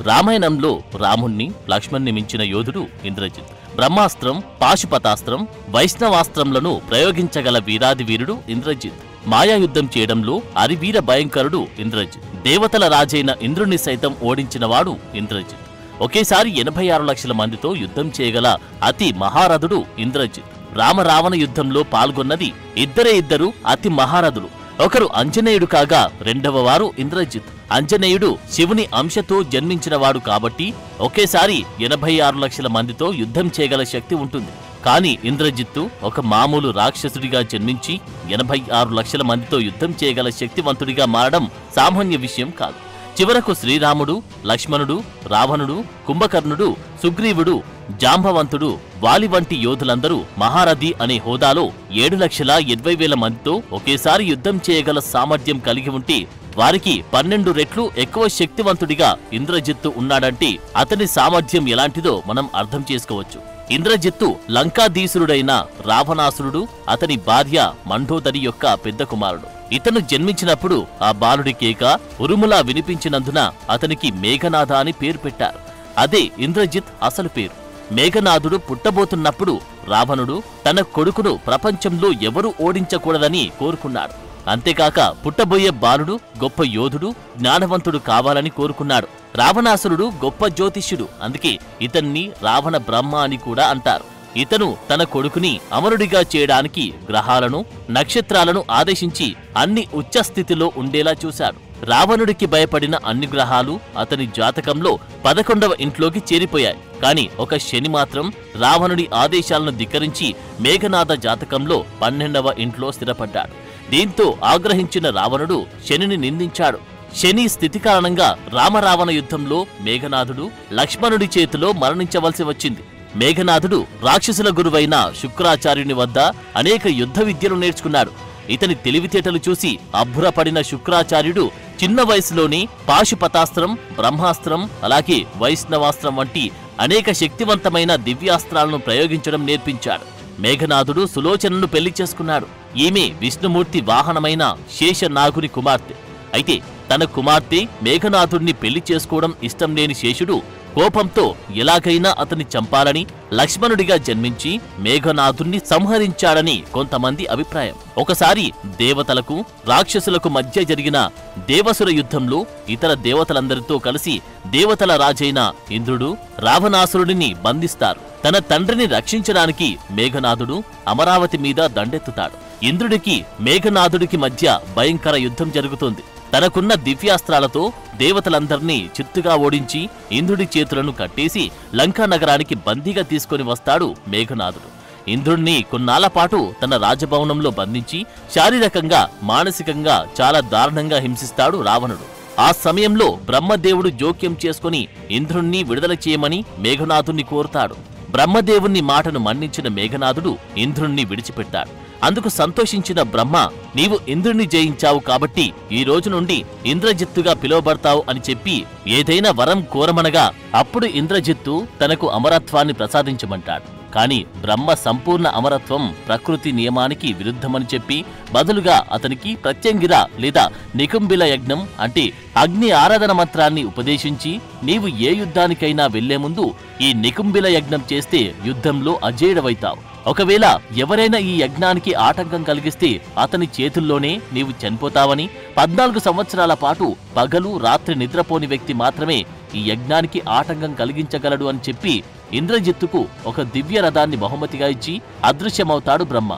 రామాయణంలో రాముణ్ణి లక్ష్మణ్ణి మించిన యోధుడు ఇంద్రజిత్. బ్రహ్మాస్త్రం, పాశుపతాస్త్రం, వైష్ణవాస్త్రంలను ప్రయోగించగల వీరాది వీరుడు ఇంద్రజిత్. మాయాయుద్ధం చేయడంలో అరివీర భయంకరుడు ఇంద్రజిత్. దేవతల రాజైన ఇంద్రుణ్ణి సైతం ఓడించినవాడు ఇంద్రజిత్. ఒకేసారి 86 లక్షల మందితో యుద్ధం చేయగల అతి మహారథుడు ఇంద్రజిత్. రామరావణ యుద్ధంలో పాల్గొన్నది ఇద్దరు అతి మహారథులు. ఒకరు అంజనేయుడు కాగా రెండవ వారు ఇంద్రజిత్. అంజనేయుడు శివుని అంశతో జన్మించినవాడు కాబట్టి ఒకేసారి 86 లక్షల మందితో యుద్ధం చేయగల శక్తి ఉంటుంది. కాని ఇంద్రజిత్తు ఒక మామూలు రాక్షసుడిగా జన్మించి 86 లక్షల మందితో యుద్ధం చేయగల శక్తివంతుడిగా మారడం సామాన్య విషయం కాదు. చివరకు శ్రీరాముడు, లక్ష్మణుడు, రావణుడు, కుంభకర్ణుడు, సుగ్రీవుడు, జాంబవంతుడు, వాలి వంటి యోధులందరూ మహారథి అనే హోదాలో 7,20,000 మందితో ఒకేసారి యుద్ధం చేయగల సామర్థ్యం కలిగి ఉంటే వారికి 12 రెట్లు ఎక్కువ శక్తివంతుడిగా ఇంద్రజిత్తు ఉన్నాడంటే అతని సామర్థ్యం ఎలాంటిదో మనం అర్థం చేసుకోవచ్చు. ఇంద్రజిత్తు లంకాధీసురుడైన రావణాసురుడు అతని భార్య మండోదరి యొక్క పెద్ద కుమారుడు. ఇతను జన్మించినప్పుడు ఆ బాలుడి కేక ఉరుములా వినిపించినందున అతనికి మేఘనాథ అని పేరు పెట్టారు. అదే ఇంద్రజిత్ అసలు పేరు. మేఘనాథుడు పుట్టబోతున్నప్పుడు రావణుడు తన కొడుకును ప్రపంచంలో ఎవరూ ఓడించకూడదని కోరుకున్నాడు. అంతేకాక పుట్టబోయే బాలుడు గొప్ప యోధుడు, జ్ఞానవంతుడు కావాలని కోరుకున్నాడు. రావణాసురుడు గొప్ప జ్యోతిష్యుడు, అందుకే ఇతన్ని రావణ బ్రహ్మ అని కూడా అంటారు. ఇతను తన కొడుకుని అమరుడిగా చేయడానికి గ్రహాలను, నక్షత్రాలను ఆదేశించి అన్ని ఉచ్చస్థితిలో ఉండేలా చూశాడు. రావణుడికి భయపడిన అన్ని గ్రహాలు అతని జాతకంలో 11వ ఇంట్లోకి చేరిపోయాయి. కాని ఒక శని మాత్రం రావణుడి ఆదేశాలను ధిక్కరించి మేఘనాథ జాతకంలో 12వ ఇంట్లో స్థిరపడ్డాడు. దీంతో ఆగ్రహించిన రావణుడు శనిని నిందించాడు. శని స్థితి కారణంగా రామరావణ యుద్ధంలో మేఘనాథుడు లక్ష్మణుడి చేతిలో మరణించవలసి వచ్చింది. మేఘనాథుడు రాక్షసుల గురువైన శుక్రాచార్యుని వద్ద అనేక యుద్ధ విద్యలు నేర్చుకున్నాడు. ఇతని తెలివితేటలు చూసి అబ్బురపడిన శుక్రాచార్యుడు చిన్న వయసులోనే పాశుపతాస్త్రం, బ్రహ్మాస్త్రం, అలాగే వైష్ణవాస్త్రం వంటి అనేక శక్తివంతమైన దివ్యాస్త్రాలను ప్రయోగించడం నేర్పించాడు. మేఘనాథుడు సులోచనను పెళ్లి చేసుకున్నాడు. ఈమె విష్ణుమూర్తి వాహనమైన శేషనాగుని కుమార్తె. అయితే తన కుమార్తె మేఘనాథుడిని పెళ్లి చేసుకోవడం ఇష్టం లేని శేషుడు కోపంతో ఎలాగైనా అతన్ని చంపాలని లక్ష్మణుడిగా జన్మించి మేఘనాథుణ్ణి సంహరించాడని కొంతమంది అభిప్రాయం. ఒకసారి దేవతలకు, రాక్షసులకు మధ్య జరిగిన దేవసుర యుద్ధంలో ఇతర దేవతలందరితో కలిసి దేవతల రాజైన ఇంద్రుడు రావణాసురుడిని బంధిస్తారు. తన తండ్రిని రక్షించడానికి మేఘనాథుడు అమరావతి మీద దండెత్తుతాడు. ఇంద్రుడికి మేఘనాథుడికి మధ్య భయంకర యుద్ధం జరుగుతోంది. తనకున్న దివ్యాస్త్రాలతో దేవతలందర్నీ చిత్తుగా ఓడించి ఇంద్రుడి చేతులను కట్టేసి లంకా నగరానికి బందీగా తీసుకొని వస్తాడు మేఘనాథుడు. ఇంద్రుణ్ణి కొన్నాళ్లపాటు తన రాజభవనంలో బంధించి శారీరకంగా, మానసికంగా చాలా దారుణంగా హింసిస్తాడు రావణుడు. ఆ సమయంలో బ్రహ్మదేవుడు జోక్యం చేసుకుని ఇంద్రుణ్ణి విడుదల చేయమని మేఘనాథుణ్ణి కోరుతాడు. బ్రహ్మదేవుని మాటను మన్నించిన మేఘనాథుడు ఇంద్రుణ్ణి విడిచిపెట్టాడు. అందుకు సంతోషించిన బ్రహ్మ, నీవు ఇంద్రుణ్ణి జయించావు కాబట్టి ఈ రోజు నుండి ఇంద్రజిత్తుగా పిలువబడతావు అని చెప్పి ఏదైనా వరం కోరమనగా అప్పుడు ఇంద్రజిత్తు తనకు అమరత్వాన్ని ప్రసాదించమంటాడు. కాని బ్రహ్మ సంపూర్ణ అమరత్వం ప్రకృతి నియమానికి విరుద్ధమని చెప్పి బదులుగా అతనికి ప్రత్యంగిర లేదా నికుంభిల యజ్ఞం అంటే అగ్ని ఆరాధన మంత్రాన్ని ఉపదేశించి నీవు ఏ యుద్ధానికైనా వెళ్లే ముందు ఈ నికుంభిల యజ్ఞం చేస్తే యుద్ధంలో అజేయుడవైతావు. ఒకవేళ ఎవరైనా ఈ యజ్ఞానికి ఆటంకం కలిగిస్తే అతని చేతుల్లోనే నీవు చనిపోతావని, 14 సంవత్సరాల పాటు పగలు రాత్రి నిద్రపోని వ్యక్తి మాత్రమే ఈ యజ్ఞానికి ఆటంకం కలిగించగలడు అని చెప్పి ఇంద్రజిత్తుకు ఒక దివ్య రథాన్ని బహుమతిగా ఇచ్చి అదృశ్యమవుతాడు బ్రహ్మ.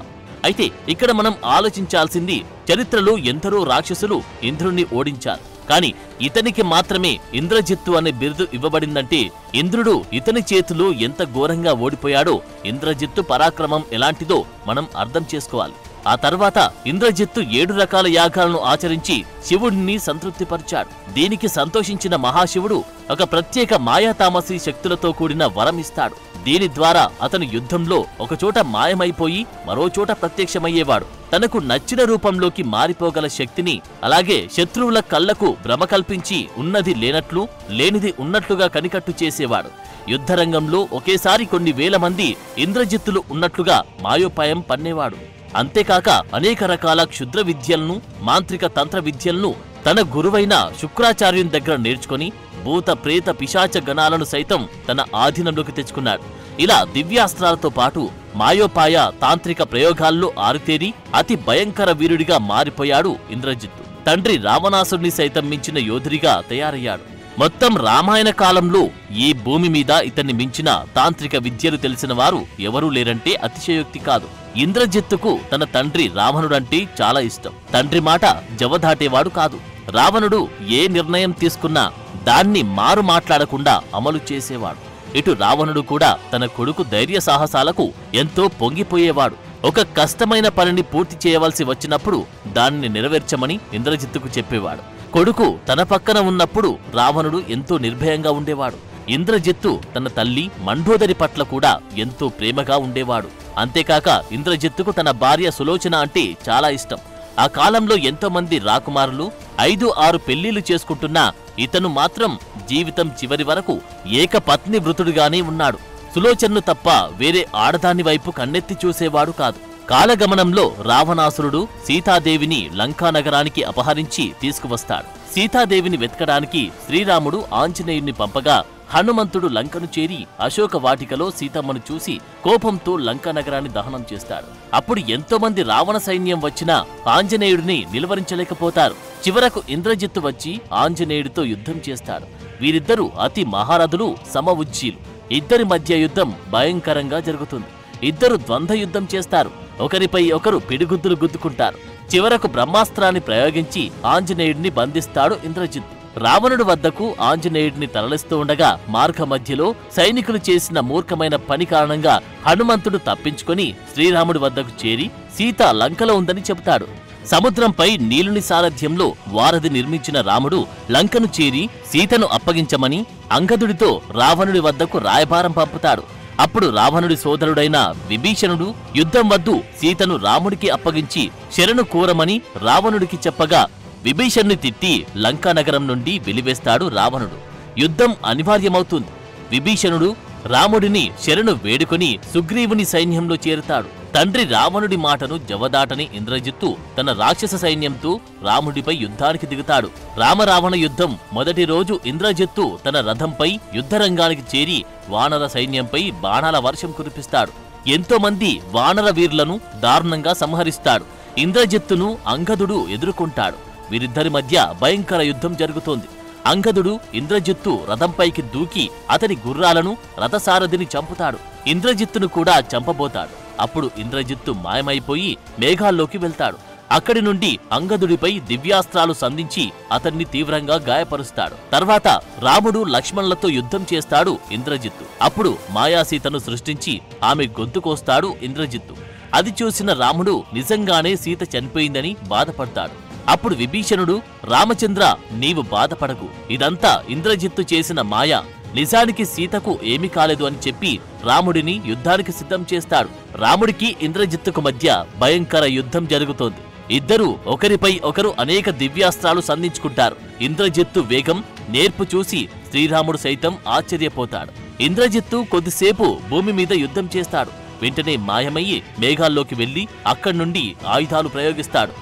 అయితే ఇక్కడ మనం ఆలోచించాల్సింది, చరిత్రలో ఎందరో రాక్షసులు ఇంద్రుణ్ణి ఓడించారు. కాని ఇతనికి మాత్రమే ఇంద్రజిత్తు అనే బిరుదు ఇవ్వబడిందంటే ఇంద్రుడు ఇతని చేతిలో ఎంత ఘోరంగా ఓడిపోయాడో ఇంద్రజిత్తు పరాక్రమం ఎలాంటిదో మనం అర్థం చేసుకోవాలి. ఆ తర్వాత ఇంద్రజిత్తు 7 రకాల యాగాలను ఆచరించి శివుడిని సంతృప్తిపరిచాడు. దీనికి సంతోషించిన మహాశివుడు ఒక ప్రత్యేక మాయాతామసీ శక్తులతో కూడిన వరం ఇస్తాడు. దీని ద్వారా అతను యుద్ధంలో ఒకచోట మాయమైపోయి మరోచోట ప్రత్యక్షమయ్యేవాడు. తనకు నచ్చిన రూపంలోకి మారిపోగల శక్తిని, అలాగే శత్రువుల కళ్లకు భ్రమ కల్పించి ఉన్నది లేనట్లు, లేనిది ఉన్నట్లుగా కనికట్టు చేసేవాడు. యుద్ధరంగంలో ఒకేసారి కొన్ని వేల మంది ఇంద్రజిత్తులు ఉన్నట్లుగా మాయోపాయం పన్నేవాడు. అంతేకాక అనేక రకాల క్షుద్ర విద్యలను, మాంత్రిక తంత్ర విద్యలను తన గురువైన శుక్రాచార్యుని దగ్గర నేర్చుకుని భూత ప్రేత పిశాచ గణాలను సైతం తన ఆధీనంలోకి తెచ్చుకున్నాడు. ఇలా దివ్యాస్త్రాలతో పాటు మాయోపాయ తాంత్రిక ప్రయోగాల్లో ఆరితేరి అతి భయంకర వీరుడిగా మారిపోయాడు ఇంద్రజిత్తు. తండ్రి రావణాసురుని సైతం మించిన యోధుడిగా తయారయ్యాడు. మొత్తం రామాయణ కాలంలో ఈ భూమి మీద ఇతన్ని మించిన తాంత్రిక విద్యలు తెలిసిన వారు ఎవరూ లేరంటే అతిశయోక్తి కాదు. ఇంద్రజిత్తుకు తన తండ్రి రావణుడంటే చాలా ఇష్టం. తండ్రి మాట జవదాటేవాడు కాదు. రావణుడు ఏ నిర్ణయం తీసుకున్నా దాన్ని మారు మాట్లాడకుండా అమలు చేసేవాడు. ఇటు రావణుడు కూడా తన కొడుకు ధైర్య సాహసాలకు ఎంతో పొంగిపోయేవాడు. ఒక కష్టమైన పనిని పూర్తి చేయవలసి వచ్చినప్పుడు దాన్ని నెరవేర్చమని ఇంద్రజిత్తుకు చెప్పేవాడు. కొడుకు తన పక్కన ఉన్నప్పుడు రావణుడు ఎంతో నిర్భయంగా ఉండేవాడు. ఇంద్రజిత్తు తన తల్లి మండోదరి పట్ల కూడా ఎంతో ప్రేమగా ఉండేవాడు. అంతేకాక ఇంద్రజిత్తుకు తన భార్య సులోచన అంటే చాలా ఇష్టం. ఆ కాలంలో ఎంతో మంది రాకుమారులు 5-6 పెళ్లిళ్లు చేసుకుంటున్నా ఇతను మాత్రం జీవితం చివరి వరకు ఏకపత్ని వృతుడుగానే ఉన్నాడు. సులోచనను తప్ప వేరే ఆడదాని వైపు కన్నెత్తి చూసేవాడు కాదు. కాలగమనంలో రావణాసురుడు సీతాదేవిని లంకానగరానికి అపహరించి తీసుకువస్తాడు. సీతాదేవిని వెతకడానికి శ్రీరాముడు ఆంజనేయుణ్ణి పంపగా హనుమంతుడు లంకను చేరి అశోక వాటికలో సీతమ్మను చూసి కోపంతో లంకా నగరాన్ని దహనం చేస్తాడు. అప్పుడు ఎంతో మంది రావణ సైన్యం వచ్చినా ఆంజనేయుడిని నిలువరించలేకపోతారు. చివరకు ఇంద్రజిత్తు వచ్చి ఆంజనేయుడితో యుద్ధం చేస్తాడు. వీరిద్దరూ అతి మహారథులు, సమఉజ్జీలు. ఇద్దరి మధ్య యుద్ధం భయంకరంగా జరుగుతుంది. ఇద్దరు ద్వంద్వ యుద్ధం చేస్తారు. ఒకరిపై ఒకరు పిడిగుద్దులు గుద్దుకుంటారు. చివరకు బ్రహ్మాస్త్రాన్ని ప్రయోగించి ఆంజనేయుడిని బంధిస్తాడు ఇంద్రజిత్తు. రావణుడి వద్దకు ఆంజనేయుడిని తరలిస్తూ ఉండగా మార్గ మధ్యలో సైనికులు చేసిన మూర్ఖమైన పని కారణంగా హనుమంతుడు తప్పించుకొని శ్రీరాముడి వద్దకు చేరి సీత లంకలో ఉందని చెబుతాడు. సముద్రంపై నీలుని సారథ్యంలో వారధి నిర్మించిన రాముడు లంకను చేరి సీతను అప్పగించమని అంగదుడితో రావణుడి వద్దకు రాయబారం పంపుతాడు. అప్పుడు రావణుడి సోదరుడైన విభీషణుడు యుద్ధం వద్దు, సీతను రాముడికి అప్పగించి శరణు కోరమని రావణుడికి చెప్పగా విభీషణ్ణి తిట్టి లంకానగరం నుండి వెలివేస్తాడు రావణుడు. యుద్ధం అనివార్యమవుతుంది. విభీషణుడు రాముడిని శరణు వేడుకొని సుగ్రీవుని సైన్యంలో చేరుతాడు. తండ్రి రావణుడి మాటను జవదాటని ఇంద్రజిత్తు తన రాక్షస సైన్యంతో రాముడిపై యుద్ధానికి దిగుతాడు. రామరావణ యుద్ధం మొదటి రోజు ఇంద్రజిత్తు తన రథంపై యుద్ధరంగానికి చేరి వానర సైన్యంపై బాణాల వర్షం కురిపిస్తాడు. ఎంతో మంది వానర వీరులను దారుణంగా సంహరిస్తాడు. ఇంద్రజిత్తును అంగదుడు ఎదుర్కొంటాడు. వీరిద్దరి మధ్య భయంకర యుద్ధం జరుగుతోంది. అంగదుడు ఇంద్రజిత్తు రథంపైకి దూకి అతని గుర్రాలను, రథసారథిని చంపుతాడు. ఇంద్రజిత్తును కూడా చంపబోతాడు. అప్పుడు ఇంద్రజిత్తు మాయమైపోయి మేఘాల్లోకి వెళ్తాడు. అక్కడి నుండి అంగదుడిపై దివ్యాస్త్రాలు సంధించి అతన్ని తీవ్రంగా గాయపరుస్తాడు. తర్వాత రాముడు లక్ష్మణులతో యుద్ధం చేస్తాడు ఇంద్రజిత్తు. అప్పుడు మాయాసీతను సృష్టించి ఆమె గొంతు కోస్తాడు ఇంద్రజిత్తు. అది చూసిన రాముడు నిజంగానే సీత చనిపోయిందని బాధపడతాడు. అప్పుడు విభీషణుడు, రామచంద్ర, నీవు బాధపడకు, ఇదంతా ఇంద్రజిత్తు చేసిన మాయ, నిజానికి సీతకు ఏమీ కాలేదు అని చెప్పి రాముడిని యుద్ధానికి సిద్ధం చేస్తాడు. రాముడికి ఇంద్రజిత్తుకు మధ్య భయంకర యుద్ధం జరుగుతోంది. ఇద్దరూ ఒకరిపై ఒకరు అనేక దివ్యాస్త్రాలు సంధించుకుంటారు. ఇంద్రజిత్తు వేగం, నేర్పు చూసి శ్రీరాముడు సైతం ఆశ్చర్యపోతాడు. ఇంద్రజిత్తు కొద్దిసేపు భూమి మీద యుద్ధం చేస్తాడు. వెంటనే మాయమయ్యి మేఘాల్లోకి వెళ్లి అక్కడి నుండి ఆయుధాలు ప్రయోగిస్తాడు.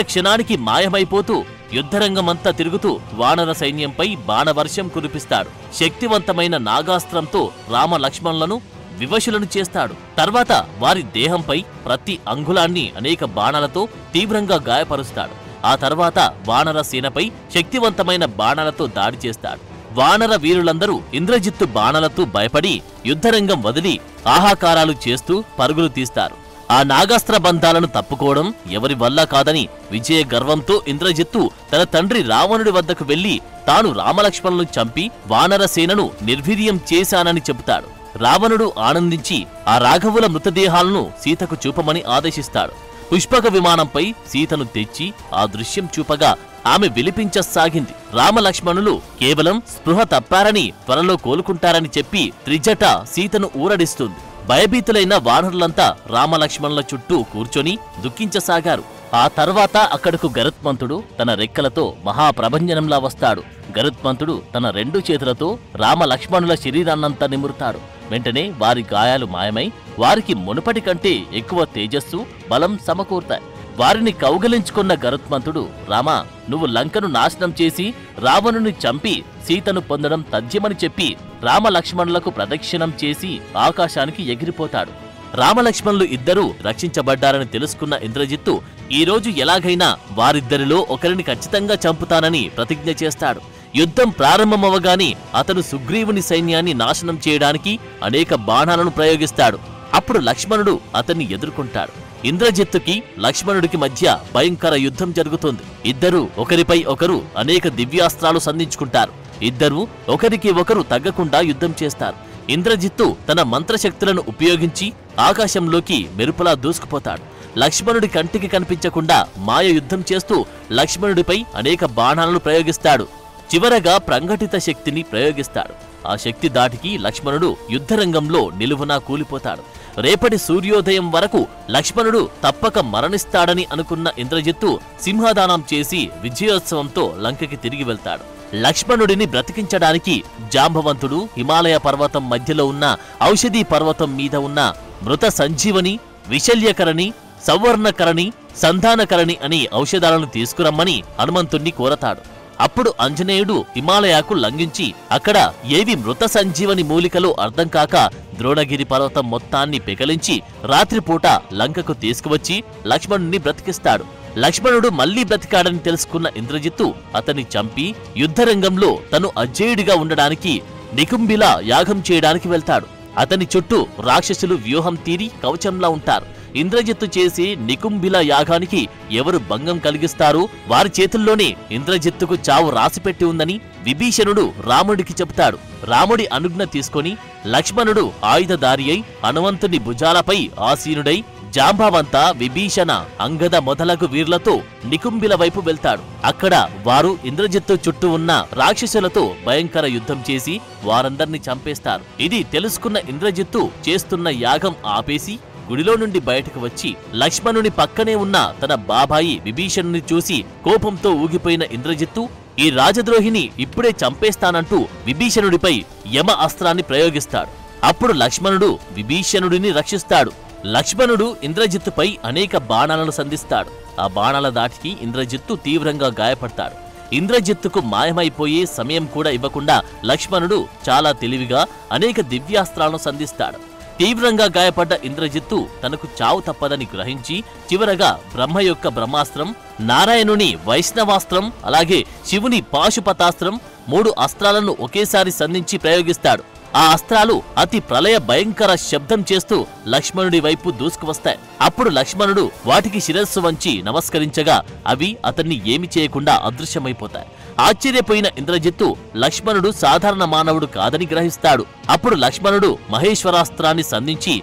క్షణానికి మాయమైపోతూ యుద్ధరంగమంతా తిరుగుతూ వానర సైన్యంపై బాణవర్షం కురిపిస్తాడు. శక్తివంతమైన నాగాస్త్రంతో రామ లక్ష్మణులను వివశులను చేస్తాడు. తర్వాత వారి దేహంపై ప్రతి అంగుళాన్ని అనేక బాణాలతో తీవ్రంగా గాయపరుస్తాడు. ఆ తర్వాత వానర సేనపై శక్తివంతమైన బాణాలతో దాడి చేస్తాడు. వానర వీరులందరూ ఇంద్రజిత్తు బాణాలతో భయపడి యుద్ధరంగం వదిలి ఆహాకారాలు చేస్తూ పరుగులు తీస్తారు. ఆ నాగాస్త్ర బంధాలను తప్పుకోవడం ఎవరి వల్ల కాదని విజయ గర్వంతో ఇంద్రజిత్తు తన తండ్రి రావణుడి వద్దకు వెళ్లి తాను రామలక్ష్మణులను చంపి వానర సేనను నిర్వీర్యం చేశానని చెబుతాడు. రావణుడు ఆనందించి ఆ రాఘవుల మృతదేహాలను సీతకు చూపమని ఆదేశిస్తాడు. పుష్పక విమానంపై సీతను తెచ్చి ఆ దృశ్యం చూపగా ఆమె విలిపించసాగింది. రామలక్ష్మణులు కేవలం స్పృహ తప్పారని, త్వరలో కోలుకుంటారని చెప్పి త్రిజట సీతను ఊరడిస్తుంది. భయభీతులైన వానరులంతా రామలక్ష్మణుల చుట్టూ కూర్చొని దుఃఖించసాగారు. ఆ తర్వాత అక్కడకు గరుత్మంతుడు తన రెక్కలతో మహాప్రభంజనంలా వస్తాడు. గరుత్మంతుడు తన 2 చేతులతో రామలక్ష్మణుల శరీరాన్నంతా నిమురుతాడు. వెంటనే వారి గాయాలు మాయమై వారికి మునుపటి కంటే ఎక్కువ తేజస్సు, బలం సమకూరుతాయి. వారిని కౌగలించుకున్న గరుత్మంతుడు, రామా, నువ్వు లంకను నాశనం చేసి రావణుని చంపి సీతను పొందడం తథ్యమని చెప్పి రామలక్ష్మణులకు ప్రదక్షిణం చేసి ఆకాశానికి ఎగిరిపోతాడు. రామలక్ష్మణులు ఇద్దరూ రక్షించబడ్డారని తెలుసుకున్న ఇంద్రజిత్తు ఈ రోజు ఎలాగైనా వారిద్దరిలో ఒకరిని ఖచ్చితంగా చంపుతానని ప్రతిజ్ఞ చేస్తాడు. యుద్ధం ప్రారంభమవగానే అతను సుగ్రీవుని సైన్యాన్ని నాశనం చేయడానికి అనేక బాణాలను ప్రయోగిస్తాడు. అప్పుడు లక్ష్మణుడు అతన్ని ఎదుర్కొంటాడు. ఇంద్రజిత్తుకి లక్ష్మణుడికి మధ్య భయంకర యుద్ధం జరుగుతుంది. ఇద్దరూ ఒకరిపై ఒకరు అనేక దివ్యాస్త్రాలు సంధించుకుంటారు. ఇద్దరూ ఒకరికి ఒకరు తగ్గకుండా యుద్ధం చేస్తారు. ఇంద్రజిత్తు తన మంత్రశక్తులను ఉపయోగించి ఆకాశంలోకి మెరుపులా దూసుకుపోతాడు. లక్ష్మణుడి కంటికి కనిపించకుండా మాయ యుద్ధం చేస్తూ లక్ష్మణుడిపై అనేక బాణాలను ప్రయోగిస్తాడు. చివరగా ప్రంఘటిత శక్తిని ప్రయోగిస్తాడు. ఆ శక్తి దాటికి లక్ష్మణుడు యుద్ధరంగంలో నిలువునా కూలిపోతాడు. రేపటి సూర్యోదయం వరకు లక్ష్మణుడు తప్పక మరణిస్తాడని అనుకున్న ఇంద్రజిత్తు సింహదానం చేసి విజయోత్సవంతో లంకకి తిరిగి వెళ్తాడు. లక్ష్మణుడిని బ్రతికించడానికి జాంబవంతుడు హిమాలయ పర్వతం మధ్యలో ఉన్న ఔషధీ పర్వతం మీద ఉన్న మృత సంజీవని, విశల్యకరణి, సౌవర్ణకరణి, సంధానకరణి అని ఔషధాలను తీసుకురమ్మని హనుమంతుణ్ణి కోరతాడు. అప్పుడు ఆంజనేయుడు హిమాలయాకు లంఘించి అక్కడ ఏవి మృత సంజీవని మూలికలో అర్థం కాక ద్రోణగిరి పర్వతం మొత్తాన్ని పెకలించి రాత్రిపూట లంకకు తీసుకువచ్చి లక్ష్మణుణ్ణి బ్రతికిస్తాడు. లక్ష్మణుడు మళ్లీ బ్రతికాడని తెలుసుకున్న ఇంద్రజిత్తు అతన్ని చంపి యుద్ధరంగంలో తను అజేయుడిగా ఉండడానికి నికుంభిల యాగం చేయడానికి వెళ్తాడు. అతని చుట్టూ రాక్షసులు వ్యూహం తీరి కవచంలా ఉంటారు. ఇంద్రజిత్తు చేసి నికుంభిల యాగానికి ఎవరు భంగం కలిగిస్తారో వారి చేతుల్లోనే ఇంద్రజిత్తుకు చావు రాసిపెట్టి ఉందని విభీషణుడు రాముడికి చెబుతాడు. రాముడి అనుజ్ఞ తీసుకొని లక్ష్మణుడు ఆయుధదారి అయి హనుమంతుని భుజాలపై ఆసీనుడై జాంబవంత, విభీషణ, అంగద మొదలగు వీర్లతో నికుంభిల వైపు వెళ్తాడు. అక్కడ వారు ఇంద్రజిత్తు చుట్టూ ఉన్న రాక్షసులతో భయంకర యుద్ధం చేసి వారందర్నీ చంపేస్తారు. ఇది తెలుసుకున్న ఇంద్రజిత్తు చేస్తున్న యాగం ఆపేసి గుడిలో నుండి బయటకు వచ్చి లక్ష్మణుని పక్కనే ఉన్న తన బాబాయి విభీషణుని చూసి కోపంతో ఊగిపోయిన ఇంద్రజిత్తు ఈ రాజద్రోహిని ఇప్పుడే చంపేస్తానంటూ విభీషణుడిపై యమ అస్త్రాన్ని ప్రయోగిస్తాడు. అప్పుడు లక్ష్మణుడు విభీషణుడిని రక్షిస్తాడు. లక్ష్మణుడు ఇంద్రజిత్తుపై అనేక బాణాలను సంధిస్తాడు. ఆ బాణాల దాటికి ఇంద్రజిత్తు తీవ్రంగా గాయపడతాడు. ఇంద్రజిత్తుకు మాయమైపోయే సమయం కూడా ఇవ్వకుండా లక్ష్మణుడు చాలా తెలివిగా అనేక దివ్యాస్త్రాలను సంధిస్తాడు. తీవ్రంగా గాయపడ్డ ఇంద్రజిత్తు తనకు చావు తప్పదని గ్రహించి చివరగా బ్రహ్మ యొక్క బ్రహ్మాస్త్రం, నారాయణుని వైష్ణవాస్త్రం, అలాగే శివుని పాశుపతాస్త్రం 3 అస్త్రాలను ఒకేసారి సంధించి ప్రయోగిస్తాడు. ఆ అస్త్రాలు అతి ప్రళయ భయంకర శబ్దం చేస్తూ లక్ష్మణుడి వైపు దూసుకువస్తాయి. అప్పుడు లక్ష్మణుడు వాటికి శిరస్సు వంచి నమస్కరించగా అవి అతన్ని ఏమి చేయకుండా అదృశ్యమైపోతాయి. ఆశ్చర్యపోయిన ఇంద్రజిత్తు లక్ష్మణుడు సాధారణ మానవుడు కాదని గ్రహిస్తాడు. అప్పుడు లక్ష్మణుడు మహేశ్వరాస్త్రాన్ని సంధించి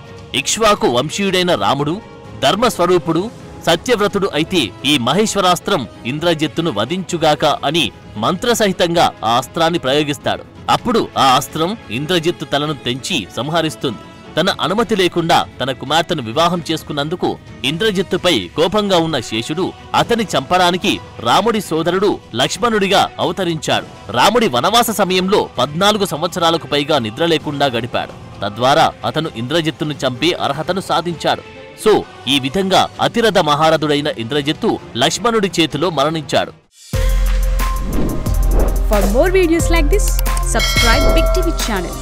ఇక్ష్వాకు వంశీయుడైన రాముడు ధర్మస్వరూపుడు సత్యవ్రతుడు అయితే ఈ మహేశ్వరాస్త్రం ఇంద్రజిత్తును వధించుగాక అని మంత్రసహితంగా ఆ అస్త్రాన్ని ప్రయోగిస్తాడు. అప్పుడు ఆ అస్త్రం ఇంద్రజిత్తు తలను తెంచి సంహరిస్తుంది. తన అనుమతి లేకుండా తన కుమార్తెను వివాహం చేసుకున్నందుకు ఇంద్రజిత్తుపై కోపంగా ఉన్న శేషుడు అతని చంపడానికి రాముడి సోదరుడు లక్ష్మణుడిగా అవతరించాడు. రాముడి వనవాస సమయంలో 14 సంవత్సరాలకు పైగా నిద్ర లేకుండా గడిపాడు. తద్వారా అతను ఇంద్రజిత్తును చంపే అర్హతను సాధించాడు. సో ఈ విధంగా అతిరథ మహారథుడైన ఇంద్రజిత్తు లక్ష్మణుడి చేతిలో మరణించాడు. For more videos like this, subscribe Big TV channel.